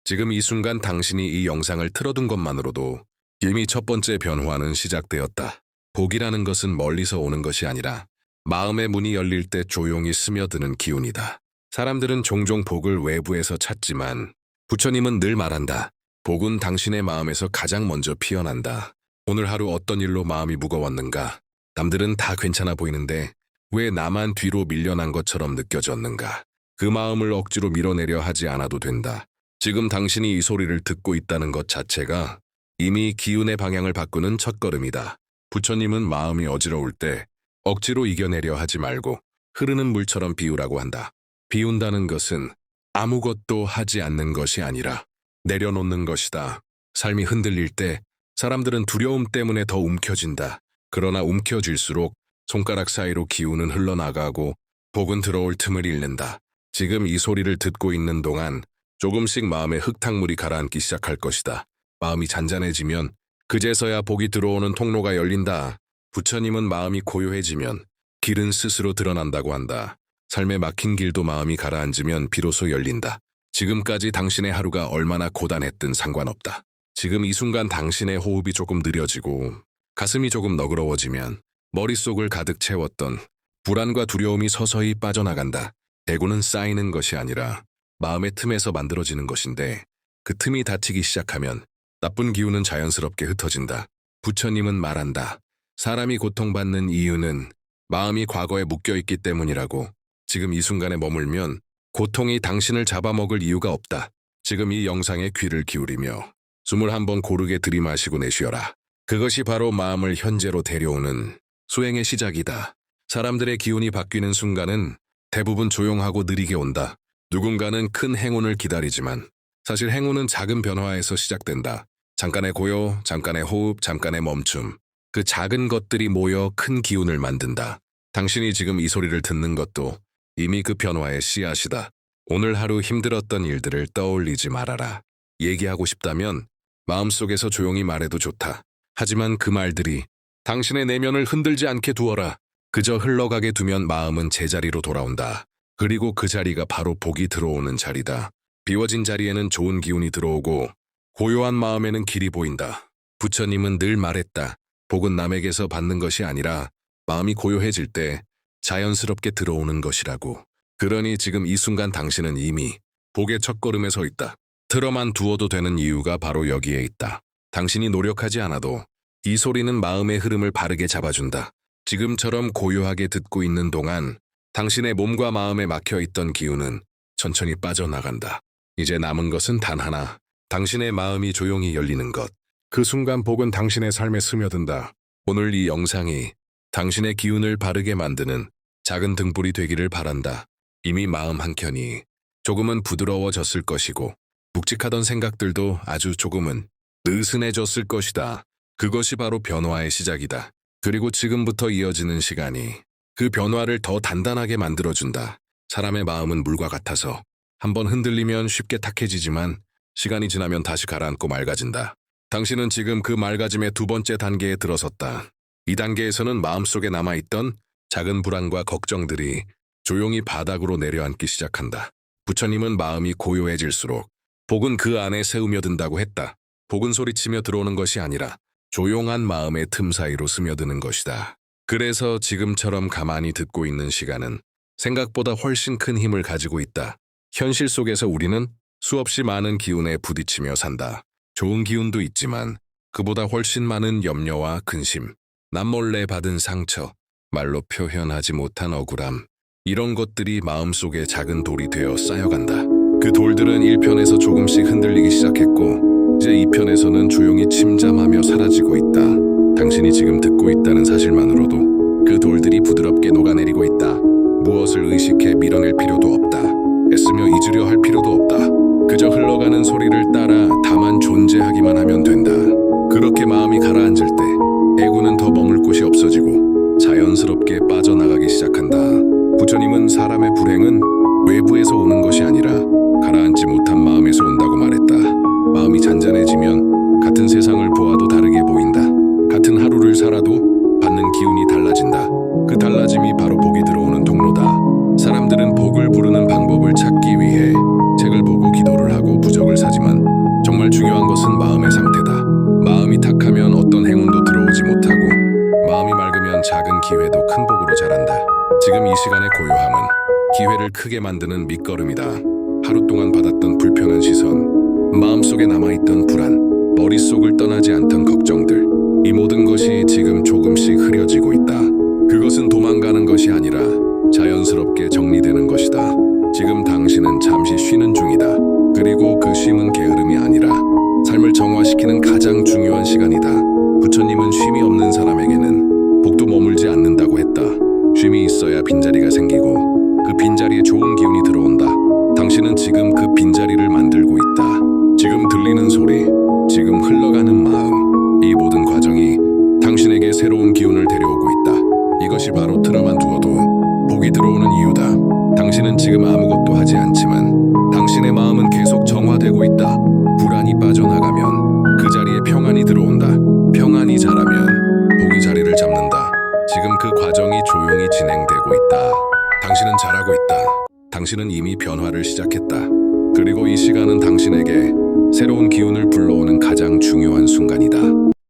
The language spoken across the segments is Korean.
지금 이 순간 당신이 이 영상을 틀어둔 것만으로도 이미 첫 번째 변화는 시작되었다. 복이라는 것은 멀리서 오는 것이 아니라 마음의 문이 열릴 때 조용히 스며드는 기운이다. 사람들은 종종 복을 외부에서 찾지만 부처님은 늘 말한다. 복은 당신의 마음에서 가장 먼저 피어난다. 오늘 하루 어떤 일로 마음이 무거웠는가? 남들은 다 괜찮아 보이는데 왜 나만 뒤로 밀려난 것처럼 느껴졌는가? 그 마음을 억지로 밀어내려 하지 않아도 된다. 지금 당신이 이 소리를 듣고 있다는 것 자체가 이미 기운의 방향을 바꾸는 첫걸음이다. 부처님은 마음이 어지러울 때 억지로 이겨내려 하지 말고 흐르는 물처럼 비우라고 한다. 비운다는 것은 아무것도 하지 않는 것이 아니라 내려놓는 것이다. 삶이 흔들릴 때 사람들은 두려움 때문에 더 움켜진다. 그러나 움켜질수록 손가락 사이로 기운은 흘러나가고 복은 들어올 틈을 잃는다. 지금 이 소리를 듣고 있는 동안 조금씩 마음의 흙탕물이 가라앉기 시작할 것이다. 마음이 잔잔해지면 그제서야 복이 들어오는 통로가 열린다. 부처님은 마음이 고요해지면 길은 스스로 드러난다고 한다. 삶에 막힌 길도 마음이 가라앉으면 비로소 열린다. 지금까지 당신의 하루가 얼마나 고단했든 상관없다. 지금 이 순간 당신의 호흡이 조금 느려지고 가슴이 조금 너그러워지면 머릿속을 가득 채웠던 불안과 두려움이 서서히 빠져나간다. 대구는 쌓이는 것이 아니라 마음의 틈에서 만들어지는 것인데 그 틈이 닫히기 시작하면 나쁜 기운은 자연스럽게 흩어진다. 부처님은 말한다. 사람이 고통받는 이유는 마음이 과거에 묶여있기 때문이라고. 지금 이 순간에 머물면 고통이 당신을 잡아먹을 이유가 없다. 지금 이 영상에 귀를 기울이며 숨을 한번 고르게 들이마시고 내쉬어라. 그것이 바로 마음을 현재로 데려오는 수행의 시작이다. 사람들의 기운이 바뀌는 순간은 대부분 조용하고 느리게 온다. 누군가는 큰 행운을 기다리지만 사실 행운은 작은 변화에서 시작된다. 잠깐의 고요, 잠깐의 호흡, 잠깐의 멈춤. 그 작은 것들이 모여 큰 기운을 만든다. 당신이 지금 이 소리를 듣는 것도 이미 그 변화의 씨앗이다. 오늘 하루 힘들었던 일들을 떠올리지 말아라. 얘기하고 싶다면 마음속에서 조용히 말해도 좋다. 하지만 그 말들이 당신의 내면을 흔들지 않게 두어라. 그저 흘러가게 두면 마음은 제자리로 돌아온다. 그리고 그 자리가 바로 복이 들어오는 자리다. 비워진 자리에는 좋은 기운이 들어오고 고요한 마음에는 길이 보인다. 부처님은 늘 말했다. 복은 남에게서 받는 것이 아니라 마음이 고요해질 때 자연스럽게 들어오는 것이라고. 그러니 지금 이 순간 당신은 이미 복의 첫걸음에 서 있다. 틀어만 두어도 되는 이유가 바로 여기에 있다. 당신이 노력하지 않아도 이 소리는 마음의 흐름을 바르게 잡아준다. 지금처럼 고요하게 듣고 있는 동안 당신의 몸과 마음에 막혀있던 기운은 천천히 빠져나간다. 이제 남은 것은 단 하나. 당신의 마음이 조용히 열리는 것. 그 순간 복은 당신의 삶에 스며든다. 오늘 이 영상이 당신의 기운을 바르게 만드는 작은 등불이 되기를 바란다. 이미 마음 한켠이 조금은 부드러워졌을 것이고 묵직하던 생각들도 아주 조금은 느슨해졌을 것이다. 그것이 바로 변화의 시작이다. 그리고 지금부터 이어지는 시간이 그 변화를 더 단단하게 만들어준다. 사람의 마음은 물과 같아서 한번 흔들리면 쉽게 탁해지지만 시간이 지나면 다시 가라앉고 맑아진다. 당신은 지금 그 맑아짐의 두 번째 단계에 들어섰다. 이 단계에서는 마음속에 남아있던 작은 불안과 걱정들이 조용히 바닥으로 내려앉기 시작한다. 부처님은 마음이 고요해질수록 복은 그 안에 새우며든다고 했다. 복은 소리치며 들어오는 것이 아니라 조용한 마음의 틈 사이로 스며드는 것이다. 그래서 지금처럼 가만히 듣고 있는 시간은 생각보다 훨씬 큰 힘을 가지고 있다. 현실 속에서 우리는 수없이 많은 기운에 부딪히며 산다. 좋은 기운도 있지만 그보다 훨씬 많은 염려와 근심, 남몰래 받은 상처, 말로 표현하지 못한 억울함, 이런 것들이 마음속에 작은 돌이 되어 쌓여간다. 그 돌들은 1편에서 조금씩 흔들리기 시작했고 이제 2편에서는 조용히 침잠하며 사라지고 있다. 당신이 지금 듣고 있다는 사실만으로도 그 돌들이 부드럽게 녹아내리고 있다. 무엇을 의식해 밀어낼 필요도 없다. 애쓰며 잊으려 할 필요도 없다. 그저 흘러가는 소리를 따라 다만 존재하기만 하면 된다. 그렇게 마음이 가라앉을 때 애구는 더 머물 곳이 없어지고 자연스럽게 빠져나가기 시작한다. 부처님은 사람의 불행은 외부에서 오는 것이 아니라 가라앉지 못한 마음에서 온다고 말했다. 마음이 잔잔해지면 같은 세상을 보아도 다르게 보인다. 같은 하루를 살아도 받는 기운이 달라진다. 그 달라짐이 바로 복이 들어오는 통로다. 사람들은 복을 부르는 방법을 찾기 위해 책을 보고 기도를 하고 부적을 사지만 것은 마음의 상태다. 마음이 탁하면 어떤 행운도 들어오지 못하고 마음이 맑으면 작은 기회도 큰 복으로 자란다. 지금 이 시간의 고요함은 기회를 크게 만드는 밑거름이다. 하루 동안 받았던 불편한 시선, 마음속에 남아있던 불안, 머릿속을 떠나지 않던 걱정들, 이 모든 것이 지금 조금씩 흐려지고 있다. 그것은 도망가는 것이 아니라 자연스럽게 정리되는 것이다. 지금 당신은 잠시 쉬는 중이다. 그리고 그 쉼은 게으름이 아니라 삶을 정화시키는 가장 중요한 시간이다. 부처님은 쉼이 없는 사람에게는 복도 머물지 않는다고 했다. 쉼이 있어야 빈자리가 생기고 그 빈자리에 좋은 기운이 들어온다. 당신은 지금 그 빈자리를 만들고 있다. 지금 들리는 소리, 지금 흘러가는 마음, 이 모든 과정이 당신에게 새로운 기운을 데려오고 있다. 이것이 바로 틀어만 두어도 복이 들어오는 이유다. 당신은 지금 아무것도 하지 않지만 당신의 마음은 계속 정화되고 있다. 불안이 빠져나가면 그 자리에 평안이 들어온다. 평안이 자라면 복이 자리를 잡는다. 지금 그 과정이 조용히 진행되고 있다. 당신은 잘하고 있다. 당신은 이미 변화를 시작했다. 그리고 이 시간은 당신에게 새로운 기운을 불러오는 가장 중요한 순간이다.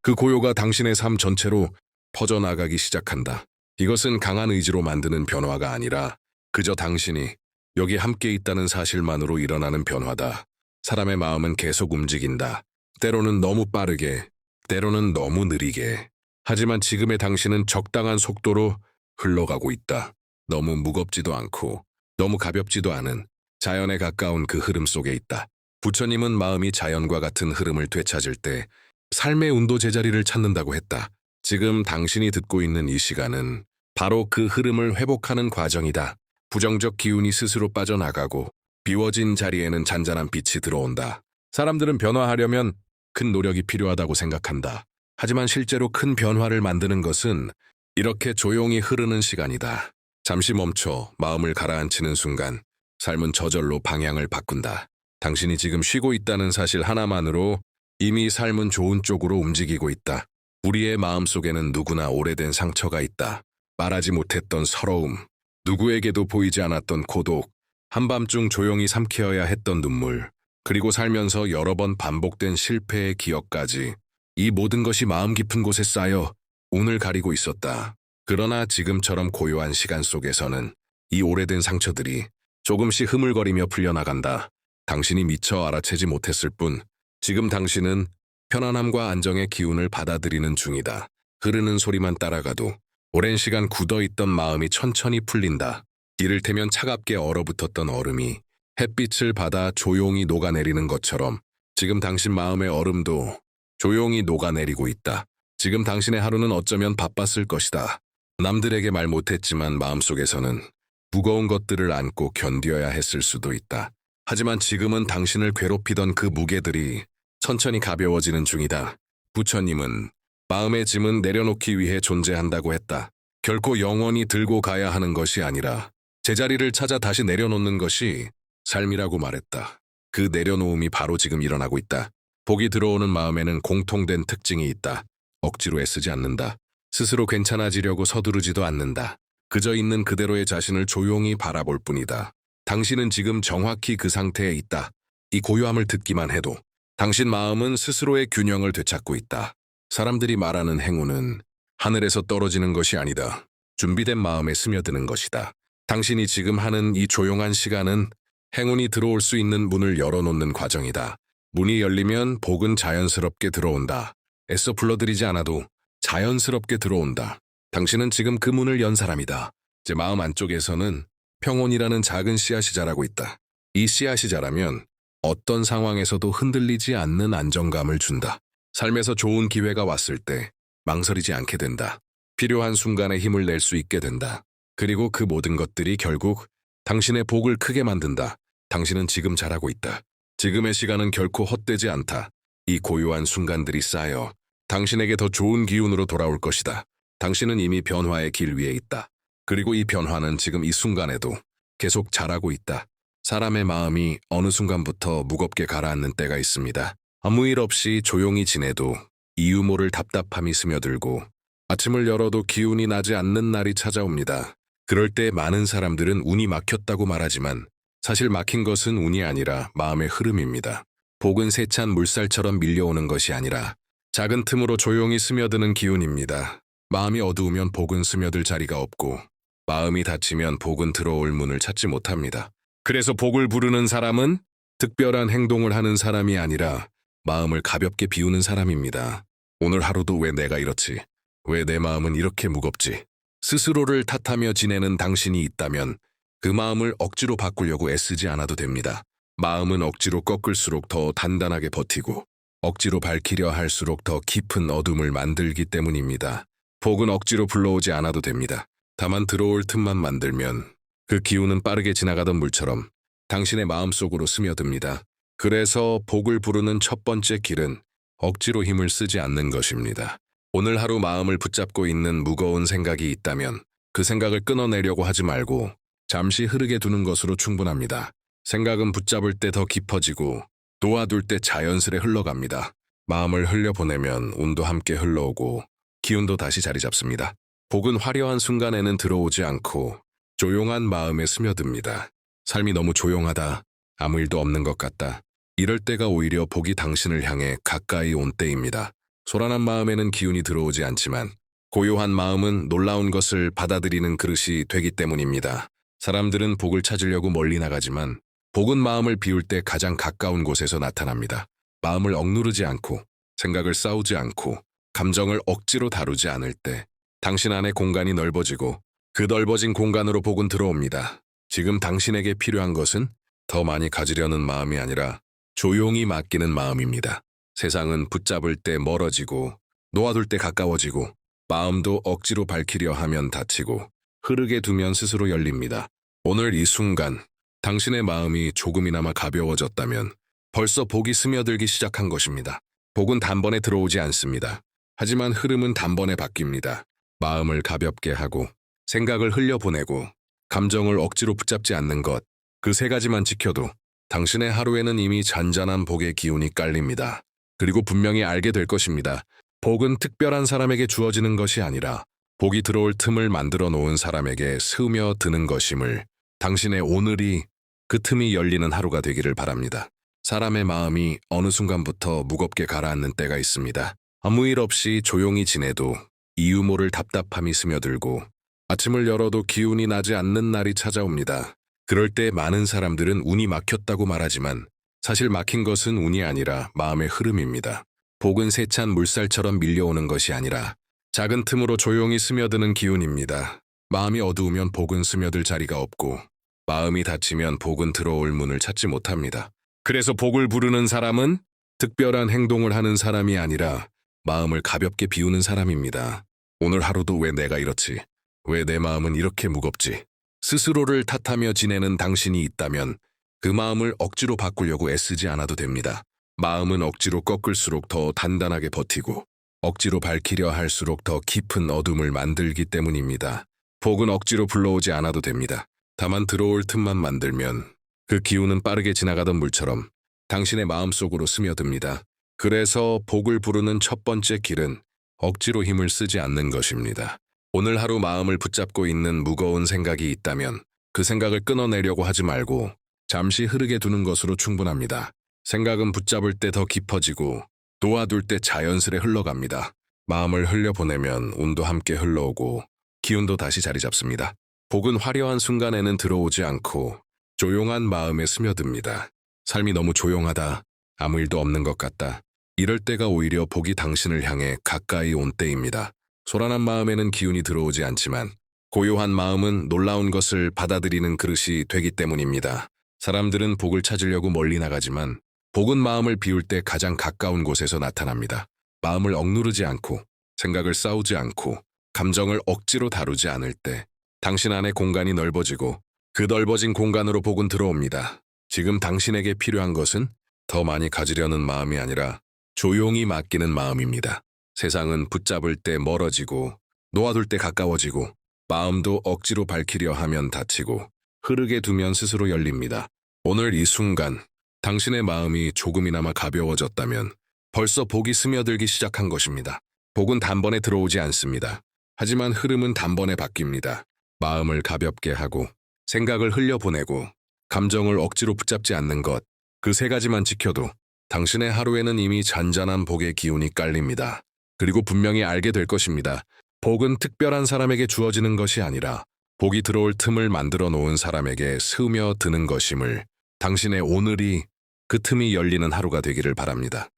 그 고요가 당신의 삶 전체로 퍼져나가기 시작한다. 이것은 강한 의지로 만드는 변화가 아니라 그저 당신이 여기 함께 있다는 사실만으로 일어나는 변화다. 사람의 마음은 계속 움직인다. 때로는 너무 빠르게, 때로는 너무 느리게. 하지만 지금의 당신은 적당한 속도로 흘러가고 있다. 너무 무겁지도 않고 너무 가볍지도 않은 자연에 가까운 그 흐름 속에 있다. 부처님은 마음이 자연과 같은 흐름을 되찾을 때 삶의 운도 제자리를 찾는다고 했다. 지금 당신이 듣고 있는 이 시간은 바로 그 흐름을 회복하는 과정이다. 부정적 기운이 스스로 빠져나가고 비워진 자리에는 잔잔한 빛이 들어온다. 사람들은 변화하려면 큰 노력이 필요하다고 생각한다. 하지만 실제로 큰 변화를 만드는 것은 이렇게 조용히 흐르는 시간이다. 잠시 멈춰 마음을 가라앉히는 순간 삶은 저절로 방향을 바꾼다. 당신이 지금 쉬고 있다는 사실 하나만으로 이미 삶은 좋은 쪽으로 움직이고 있다. 우리의 마음속에는 누구나 오래된 상처가 있다. 말하지 못했던 서러움, 누구에게도 보이지 않았던 고독, 한밤중 조용히 삼켜야 했던 눈물, 그리고 살면서 여러 번 반복된 실패의 기억까지 이 모든 것이 마음 깊은 곳에 쌓여 오늘 가리고 있었다. 그러나 지금처럼 고요한 시간 속에서는 이 오래된 상처들이 조금씩 흐물거리며 풀려나간다. 당신이 미처 알아채지 못했을 뿐 지금 당신은 편안함과 안정의 기운을 받아들이는 중이다. 흐르는 소리만 따라가도 오랜 시간 굳어있던 마음이 천천히 풀린다. 이를테면 차갑게 얼어붙었던 얼음이 햇빛을 받아 조용히 녹아내리는 것처럼 지금 당신 마음의 얼음도 조용히 녹아내리고 있다. 지금 당신의 하루는 어쩌면 바빴을 것이다. 남들에게 말 못했지만 마음속에서는 무거운 것들을 안고 견뎌야 했을 수도 있다. 하지만 지금은 당신을 괴롭히던 그 무게들이 천천히 가벼워지는 중이다. 부처님은 마음의 짐은 내려놓기 위해 존재한다고 했다. 결코 영원히 들고 가야 하는 것이 아니라 제자리를 찾아 다시 내려놓는 것이 삶이라고 말했다. 그 내려놓음이 바로 지금 일어나고 있다. 복이 들어오는 마음에는 공통된 특징이 있다. 억지로 애쓰지 않는다. 스스로 괜찮아지려고 서두르지도 않는다. 그저 있는 그대로의 자신을 조용히 바라볼 뿐이다. 당신은 지금 정확히 그 상태에 있다. 이 고요함을 듣기만 해도 당신 마음은 스스로의 균형을 되찾고 있다. 사람들이 말하는 행운은 하늘에서 떨어지는 것이 아니다. 준비된 마음에 스며드는 것이다. 당신이 지금 하는 이 조용한 시간은 행운이 들어올 수 있는 문을 열어놓는 과정이다. 문이 열리면 복은 자연스럽게 들어온다. 애써 불러들이지 않아도 자연스럽게 들어온다. 당신은 지금 그 문을 연 사람이다. 제 마음 안쪽에서는 평온이라는 작은 씨앗이 자라고 있다. 이 씨앗이 자라면 어떤 상황에서도 흔들리지 않는 안정감을 준다. 삶에서 좋은 기회가 왔을 때 망설이지 않게 된다. 필요한 순간에 힘을 낼 수 있게 된다. 그리고 그 모든 것들이 결국 당신의 복을 크게 만든다. 당신은 지금 잘하고 있다. 지금의 시간은 결코 헛되지 않다. 이 고요한 순간들이 쌓여 당신에게 더 좋은 기운으로 돌아올 것이다. 당신은 이미 변화의 길 위에 있다. 그리고 이 변화는 지금 이 순간에도 계속 자라고 있다. 사람의 마음이 어느 순간부터 무겁게 가라앉는 때가 있습니다. 아무 일 없이 조용히 지내도 이유 모를 답답함이 스며들고 아침을 열어도 기운이 나지 않는 날이 찾아옵니다. 그럴 때 많은 사람들은 운이 막혔다고 말하지만 사실 막힌 것은 운이 아니라 마음의 흐름입니다. 복은 세찬 물살처럼 밀려오는 것이 아니라 작은 틈으로 조용히 스며드는 기운입니다. 마음이 어두우면 복은 스며들 자리가 없고 마음이 닫히면 복은 들어올 문을 찾지 못합니다. 그래서 복을 부르는 사람은 특별한 행동을 하는 사람이 아니라 마음을 가볍게 비우는 사람입니다. 오늘 하루도 왜 내가 이렇지? 왜 내 마음은 이렇게 무겁지? 스스로를 탓하며 지내는 당신이 있다면 그 마음을 억지로 바꾸려고 애쓰지 않아도 됩니다. 마음은 억지로 꺾을수록 더 단단하게 버티고 억지로 밝히려 할수록 더 깊은 어둠을 만들기 때문입니다. 복은 억지로 불러오지 않아도 됩니다. 다만 들어올 틈만 만들면 그 기운은 빠르게 지나가던 물처럼 당신의 마음속으로 스며듭니다. 그래서 복을 부르는 첫 번째 길은 억지로 힘을 쓰지 않는 것입니다. 오늘 하루 마음을 붙잡고 있는 무거운 생각이 있다면 그 생각을 끊어내려고 하지 말고 잠시 흐르게 두는 것으로 충분합니다. 생각은 붙잡을 때 더 깊어지고 놓아둘 때 자연스레 흘러갑니다. 마음을 흘려보내면 운도 함께 흘러오고 기운도 다시 자리 잡습니다. 복은 화려한 순간에는 들어오지 않고 조용한 마음에 스며듭니다. 삶이 너무 조용하다. 아무 일도 없는 것 같다. 이럴 때가 오히려 복이 당신을 향해 가까이 온 때입니다. 소란한 마음에는 기운이 들어오지 않지만 고요한 마음은 놀라운 것을 받아들이는 그릇이 되기 때문입니다. 사람들은 복을 찾으려고 멀리 나가지만 복은 마음을 비울 때 가장 가까운 곳에서 나타납니다. 마음을 억누르지 않고 생각을 싸우지 않고 감정을 억지로 다루지 않을 때 당신 안의 공간이 넓어지고 그 넓어진 공간으로 복은 들어옵니다. 지금 당신에게 필요한 것은 더 많이 가지려는 마음이 아니라 조용히 맡기는 마음입니다. 세상은 붙잡을 때 멀어지고 놓아둘 때 가까워지고 마음도 억지로 밝히려 하면 닫히고 흐르게 두면 스스로 열립니다. 오늘 이 순간 당신의 마음이 조금이나마 가벼워졌다면 벌써 복이 스며들기 시작한 것입니다. 복은 단번에 들어오지 않습니다. 하지만 흐름은 단번에 바뀝니다. 마음을 가볍게 하고 생각을 흘려보내고 감정을 억지로 붙잡지 않는 것, 그 세 가지만 지켜도 당신의 하루에는 이미 잔잔한 복의 기운이 깔립니다. 그리고 분명히 알게 될 것입니다. 복은 특별한 사람에게 주어지는 것이 아니라 복이 들어올 틈을 만들어 놓은 사람에게 스며드는 것임을, 당신의 오늘이 그 틈이 열리는 하루가 되기를 바랍니다. 사람의 마음이 어느 순간부터 무겁게 가라앉는 때가 있습니다. 아무 일 없이 조용히 지내도 이유 모를 답답함이 스며들고 아침을 열어도 기운이 나지 않는 날이 찾아옵니다. 그럴 때 많은 사람들은 운이 막혔다고 말하지만 사실 막힌 것은 운이 아니라 마음의 흐름입니다. 복은 세찬 물살처럼 밀려오는 것이 아니라 작은 틈으로 조용히 스며드는 기운입니다. 마음이 어두우면 복은 스며들 자리가 없고 마음이 닫히면 복은 들어올 문을 찾지 못합니다. 그래서 복을 부르는 사람은 특별한 행동을 하는 사람이 아니라 마음을 가볍게 비우는 사람입니다. 오늘 하루도 왜 내가 이렇지? 왜 내 마음은 이렇게 무겁지? 스스로를 탓하며 지내는 당신이 있다면 그 마음을 억지로 바꾸려고 애쓰지 않아도 됩니다. 마음은 억지로 꺾을수록 더 단단하게 버티고 억지로 밝히려 할수록 더 깊은 어둠을 만들기 때문입니다. 복은 억지로 불러오지 않아도 됩니다. 다만 들어올 틈만 만들면 그 기운은 빠르게 지나가던 물처럼 당신의 마음속으로 스며듭니다. 그래서 복을 부르는 첫 번째 길은 억지로 힘을 쓰지 않는 것입니다. 오늘 하루 마음을 붙잡고 있는 무거운 생각이 있다면 그 생각을 끊어내려고 하지 말고 잠시 흐르게 두는 것으로 충분합니다. 생각은 붙잡을 때 더 깊어지고 놓아둘 때 자연스레 흘러갑니다. 마음을 흘려보내면 운도 함께 흘러오고 기운도 다시 자리 잡습니다. 복은 화려한 순간에는 들어오지 않고 조용한 마음에 스며듭니다. 삶이 너무 조용하다. 아무 일도 없는 것 같다. 이럴 때가 오히려 복이 당신을 향해 가까이 온 때입니다. 소란한 마음에는 기운이 들어오지 않지만 고요한 마음은 놀라운 것을 받아들이는 그릇이 되기 때문입니다. 사람들은 복을 찾으려고 멀리 나가지만 복은 마음을 비울 때 가장 가까운 곳에서 나타납니다. 마음을 억누르지 않고 생각을 싸우지 않고 감정을 억지로 다루지 않을 때 당신 안의 공간이 넓어지고 그 넓어진 공간으로 복은 들어옵니다. 지금 당신에게 필요한 것은 더 많이 가지려는 마음이 아니라 조용히 맡기는 마음입니다. 세상은 붙잡을 때 멀어지고 놓아둘 때 가까워지고 마음도 억지로 밝히려 하면 닫히고 흐르게 두면 스스로 열립니다. 오늘 이 순간 당신의 마음이 조금이나마 가벼워졌다면 벌써 복이 스며들기 시작한 것입니다. 복은 단번에 들어오지 않습니다. 하지만 흐름은 단번에 바뀝니다. 마음을 가볍게 하고 생각을 흘려보내고 감정을 억지로 붙잡지 않는 것, 그 세 가지만 지켜도 당신의 하루에는 이미 잔잔한 복의 기운이 깔립니다. 그리고 분명히 알게 될 것입니다. 복은 특별한 사람에게 주어지는 것이 아니라 복이 들어올 틈을 만들어 놓은 사람에게 스며드는 것임을, 당신의 오늘이 그 틈이 열리는 하루가 되기를 바랍니다.